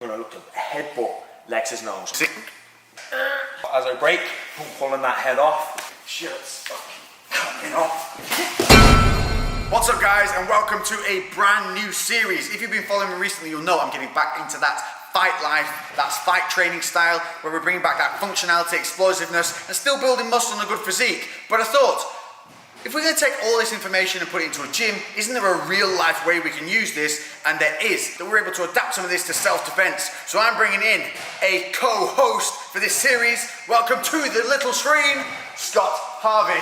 I'm going to look to headbutt Lex's nose. As I break, I'm pulling that head off. Shit's coming off. What's up guys, and welcome to a brand new series. If you've been following me recently, you'll know I'm getting back into that fight life, that's fight training style, where we're bringing back that functionality, explosiveness, and still building muscle and a good physique. But I thought, if we're going to take all this information and put it into a gym, isn't there a real life way we can use this? And there is, that we're able to adapt some of this to self-defense. So I'm bringing in a co-host for this series. Welcome to the little screen, Scott Harvey.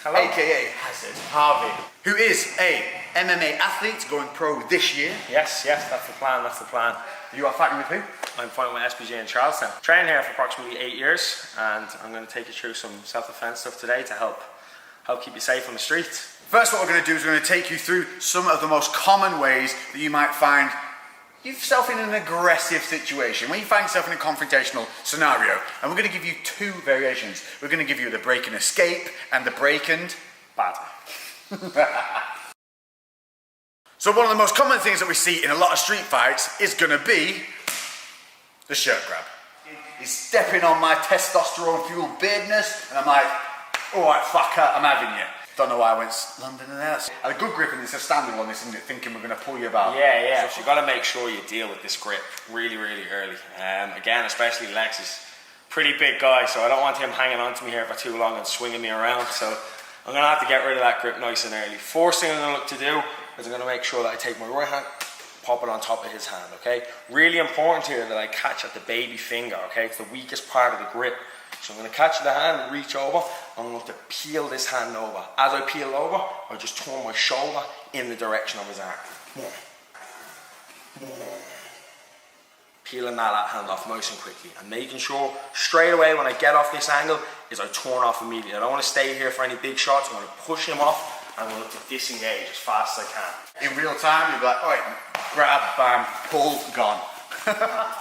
Hello. AKA Hazard Harvey, who is a MMA athlete going pro this year. Yes, that's the plan, You are fighting with who? I'm fighting with SPG in Charlestown. Training here for approximately 8 years, and I'm going to take you through some self-defense stuff today to help keep you safe on the streets. First, what we're going to do is we're going to take you through some of the most common ways that you might find yourself in an aggressive situation, when you find yourself in a confrontational scenario. And we're going to give you two variations. We're going to give you the break and escape and the break and batter. So one of the most common things that we see in a lot of street fights is going to be the shirt grab. He's stepping on my testosterone-fueled beardness, and I'm like, alright, fucker, I'm having you. Don't know why I went London and that. I had a good grip, and it's a standing one, isn't it? Thinking we're going to pull you about. Yeah. So you've got to make sure you deal with this grip really early. Again, especially Lex is a pretty big guy, so I don't want him hanging on to me here for too long and swinging me around. So I'm going to have to get rid of that grip nice and early. First thing I'm going to look to do is I'm going to make sure that I take my right hand, pop it on top of his hand, okay? Really important here that I catch at the baby finger, okay? It's the weakest part of the grip. So I'm going to catch the hand, reach over, I'm going to peel this hand over. As I peel over, I just turn my shoulder in the direction of his arm. Peeling that hand off nice and quickly, and making sure straight away when I get off this angle is I turn off immediately. I don't want to stay here for any big shots. I'm going to push him off, and I'm going to look to disengage as fast as I can. In real time, you'll be like, alright, grab, bam, pull, gone.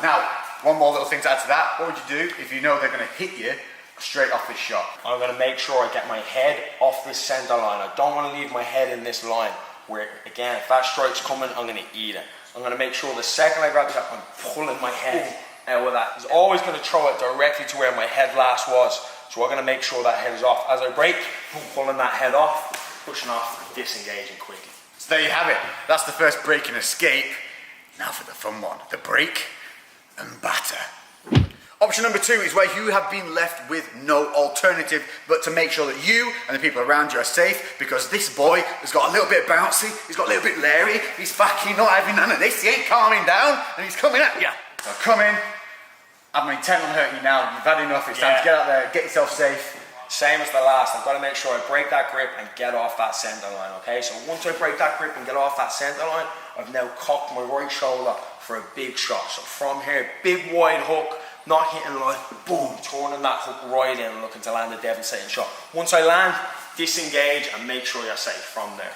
Now, one more little thing to add to that. What would you do if you know they're going to hit you straight off this shot? I'm going to make sure I get my head off this center line. I don't want to leave my head in this line where, again, if that strike's coming, I'm going to eat it. I'm going to make sure the second I grab the shot, I'm pulling my head out of that. He's always going to throw it directly to where my head last was. So we're going to make sure that head is off. As I break, I'm pulling that head off, pushing off, disengaging quickly. So there you have it. That's the first break and escape. Now for the fun one, the break and batter. Option number two is where you have been left with no alternative but to make sure that you and the people around you are safe, because this boy has got a little bit bouncy, he's got a little bit leery, he's fucking not having none of this, he ain't calming down, and he's coming at you. So come in, I'm intent on hurting you now, you've had enough, it's time to get out there, get yourself safe. Same as the last, I've got to make sure I break that grip and get off that center line, okay? So once I break that grip and get off that center line, I've now cocked my right shoulder for a big shot. So from here, big wide hook, not hitting line, boom, turning that hook right in and looking to land a devastating shot. Once I land, disengage and make sure you're safe from there.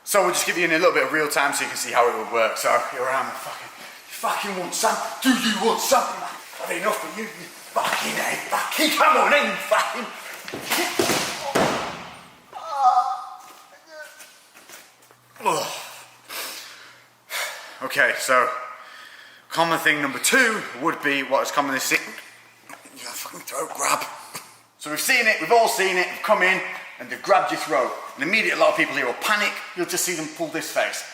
So we'll just give you in a little bit of real time so you can see how it would work. So here I am, you fucking want some? Do you want something? I've had enough of you, you fucking A, fucking come on in, fucking. Okay, so common thing number two would be what is commonly seen, your fucking throat grab. So we've seen it, we've all seen it, we've come in and they've grabbed your throat. And immediately a lot of people here will panic, you'll just see them pull this face.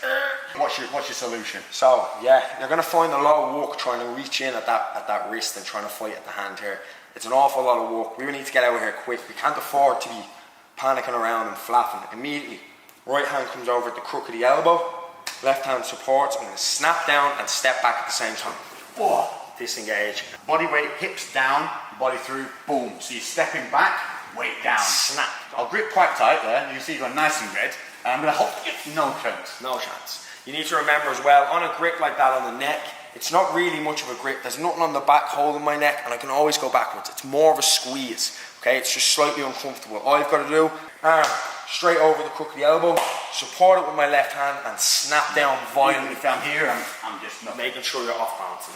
What's your solution? So, yeah, you're going to find a lot of work trying to reach in at that wrist and trying to fight at the hand here. It's an awful lot of work. We need to get out of here quick. We can't afford to be panicking around and flapping. Immediately, right hand comes over at the crook of the elbow, left hand supports. I'm going to snap down and step back at the same time. Disengage. Body weight, hips down, body through, boom. So you're stepping back, weight down. Snap. I'll grip quite tight there. You can see you've gone nice and red. And I'm going to hold. No chance. No chance. You need to remember as well, on a grip like that on the neck, it's not really much of a grip. There's nothing on the back holding my neck, and I can always go backwards. It's more of a squeeze. Okay, it's just slightly uncomfortable. All I've got to do, straight over the crook of the elbow, support it with my left hand, and snap down violently. If I'm here, I'm just not making sure you're off balancing.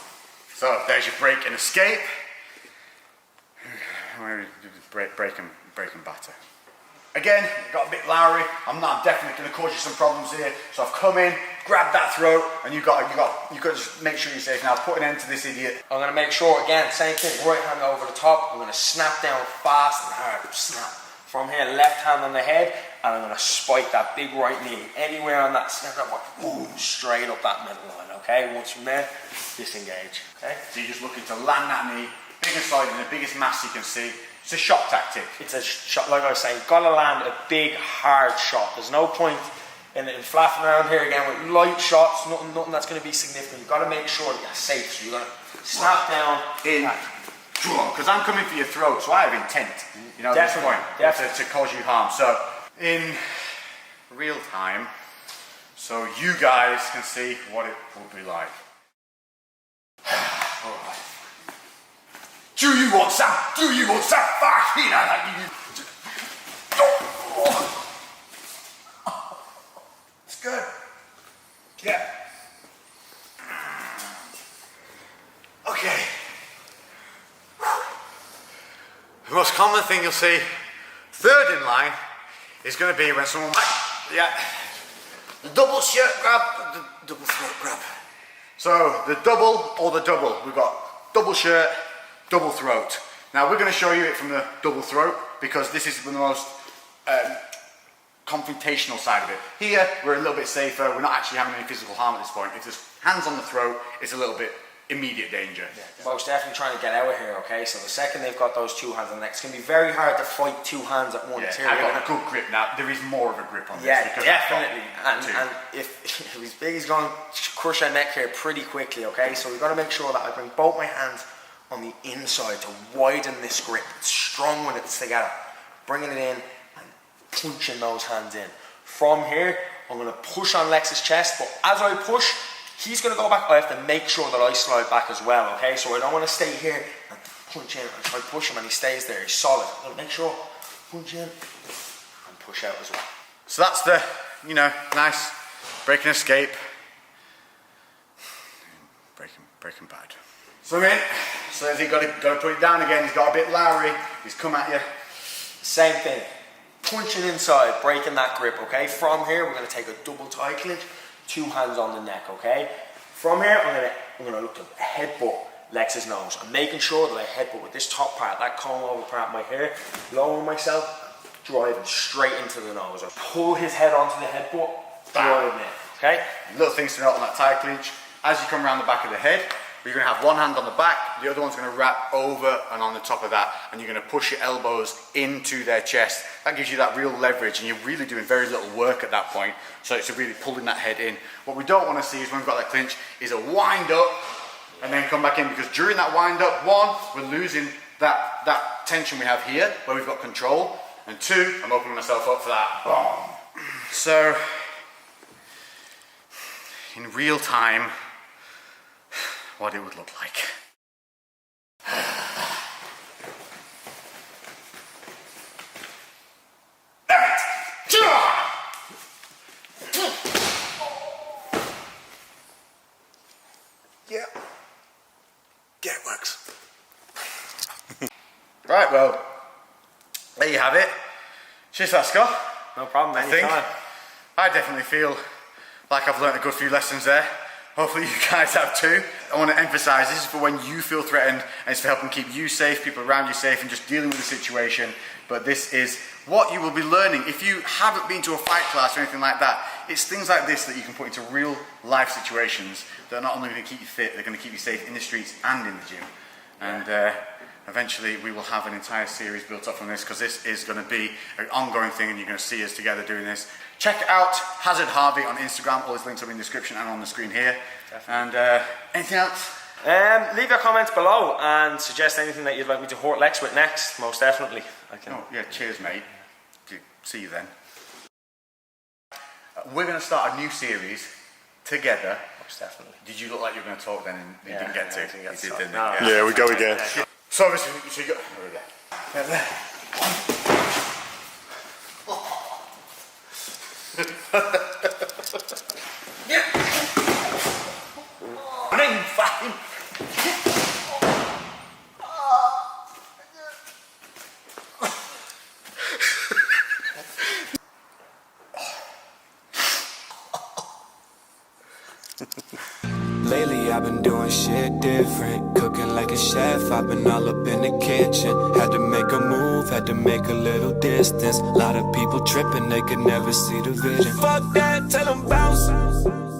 So there's your break and escape. Break and batter. Again, got a bit Lowry. I'm definitely going to cause you some problems here. So I've come in, grabbed that throat, and you got to just make sure you're safe. Now put an end to this idiot. I'm going to make sure, again, same thing, right hand over the top. I'm going to snap down fast and hard, snap. From here, left hand on the head, and I'm going to spike that big right knee. Anywhere on that snap, boom, straight up that middle line, okay? Once from there, disengage, okay? So you're just looking to land that knee, big and solid in the biggest mass you can see. It's a shot tactic. It's a shot, like I was saying, you've got to land a big, hard shot. There's no point in flapping around here again with light shots, nothing that's going to be significant. You've got to make sure that you're safe. So you're going to snap down in, because I'm coming for your throat, so I have intent, you know, at this point, to cause you harm. So in real time, so you guys can see what it will be like. All right. Do you want some? Do you want some? Fuck, you know that. It's good. Yeah. Okay. The most common thing you'll see, third in line, is going to be when someone, the double shirt grab, the double throat grab. So the double or the double, we've got double shirt, double throat. Now we're going to show you it from the double throat because this is the most confrontational side of it. Here we're a little bit safer, we're not actually having any physical harm at this point. If there's hands on the throat, it's a little bit immediate danger. Yeah, most definitely trying to get out of here, okay? So the second they've got those two hands on the neck, it's going to be very hard to fight two hands at once. Yeah, I've got a good grip now. There is more of a grip on this. Yeah, definitely. And if he's big, he's going to crush our neck here pretty quickly, okay? So we've got to make sure that I bring both my hands on the inside to widen this grip. It's strong when it's together. Bringing it in and punching those hands in. From here, I'm going to push on Lex's chest, but as I push, he's going to go back. I have to make sure that I slide back as well, okay? So I don't want to stay here and punch in and try to push him and he stays there. He's solid. I'm going to make sure, punch in and push out as well. So that's the, you know, nice break and escape. Breaking bad. So I'm in. So he's got to put it down again. He's got a bit Lowry. He's come at you. Same thing. Punching inside, breaking that grip, okay? From here, we're going to take a double tie clinch, two hands on the neck, okay? From here, I'm going to look to headbutt Lex's nose. I'm making sure that I headbutt with this top part, that comb over part of my hair, lowering myself, driving straight into the nose. I pull his head onto the headbutt, driving it, okay? Little things to note on that tie clinch. As you come around the back of the head, you're going to have one hand on the back, the other one's going to wrap over and on the top of that, and you're going to push your elbows into their chest. That gives you that real leverage, and you're really doing very little work at that point, so it's really pulling that head in. What we don't want to see is when we've got that clinch, is a wind up, and then come back in, because during that wind up, one, we're losing that tension we have here, where we've got control, and two, I'm opening myself up for that. Boom. So, in real time, what it would look like. Yeah. Yeah, it works. Right, well, there you have it. Cheers for that, Scott. No problem, anytime. I definitely feel like I've learned a good few lessons there. Hopefully you guys have too. I want to emphasize this is for when you feel threatened, and it's for helping keep you safe, people around you safe, and just dealing with the situation. But this is what you will be learning. If you haven't been to a fight class or anything like that, it's things like this that you can put into real life situations that are not only going to keep you fit, they're going to keep you safe in the streets and in the gym. And eventually we will have an entire series built up from this, because this is going to be an ongoing thing, and you're going to see us together doing this. Check out Hazard Harvey on Instagram. All his links are in the description and on the screen here. Definitely. And anything else? Leave your comments below and suggest anything that you'd like me to hurt Lex with next. Most definitely. Oh yeah, cheers mate. See you then. We're going to start a new series together. Most definitely. Did you look like you were going to talk then and you didn't get to? You did, didn't you? No. Yeah, we go again. So obviously, so you got... There we go. Yeah. Running fine. shit different. Cooking like a chef, I've been all up in the kitchen. Had to make a move, had to make a little distance. Lot of people tripping, they could never see the vision. Fuck that, tell them bounce.